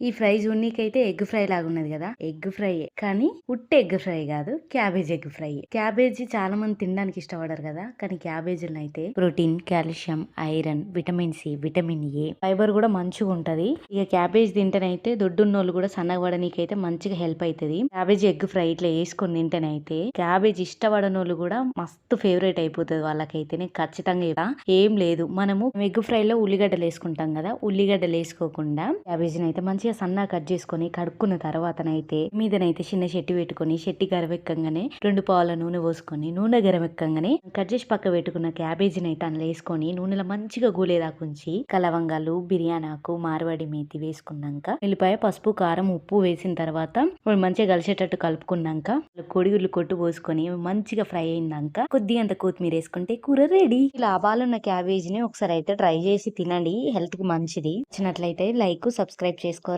ఈ ఫ్రై జూడ్నీకైతే egg fry లాగున్నది గదా! ఎగ్ ఫ్రైయే. కానీ ఉట్టి ఎగ్ ఫ్రై గాదు. Cabbage egg fry. క్యాబేజీ చాలా మంది తినడానికి ఇష్టపడరు గదా! కానీ క్యాబేజీలనైతే protein, calcium, iron, vitamin C, vitamin A, fibre గూడా మంచిగుంటది. ఇగ క్యాబేజ్ తింటేనైతే దొడ్డున్నోళ్ళు గూడా సన్నగబడనీకైతే మంచిగా హెల్ప్ అయితది. క్యాబేజీ ఎగ్ ఫ్రై ఇట్లా యేసుకొని తింటేనైతే క్యాబేజ్ ఇష్టపడనోళ్ళు గూడా మస్తు ఫేవరెట్ అయిపోతది వాళ్ళకైతే. నేను ఖచ్చితంగా చెప్తా. ఏం లేదు మనము ఎగ్ ఫ్రైలో ఉల్లిగడ్డలేసుకుంటాం గదా! ఉల్లిగడ్డలేసుకోకుండా క్యాబేజీనైతే మంచిగా సన్నగా కట్ చేసుకొని కడుక్కున్న తర్వాతనైతే మీదనైతే చిన్న చెట్టు పెట్టుకొని చెట్టి గరవెక్కంగానే 2 పావుల నూనె పోసుకొని నూనె గరవెక్కంగానే కట్ చేసి పక్క పెట్టుకున్న క్యాబేజీని అయితే అందులో వేసుకొని నూనెలో మంచిగా గూలేదాకా ఉంచి కలవంగాలు, బిర్యానాకు, మార్వాడి మేతి వేసుకున్నాక ఎల్లిపాయ, పసుపు, కారం, ఉప్పు వేసిన తర్వాత మంచిగా కలిసేటట్టు కలుపుకున్నాక కొడిగుడ్లు కొట్టు పోసుకొని మంచిగా ఫ్రై అయినాక కొద్దిగా అంత కొత్తిమీర వేసుకుంటే కూర రెడీ. ఇలా అబాలున్న క్యాబేజీని ఒకసారి అయితే ట్రై చేసి తినండి. హెల్త్ కి మంచిది. నచ్చినట్లయితే లైక్, సబ్స్క్రైబ్ చేసుకోవాలి.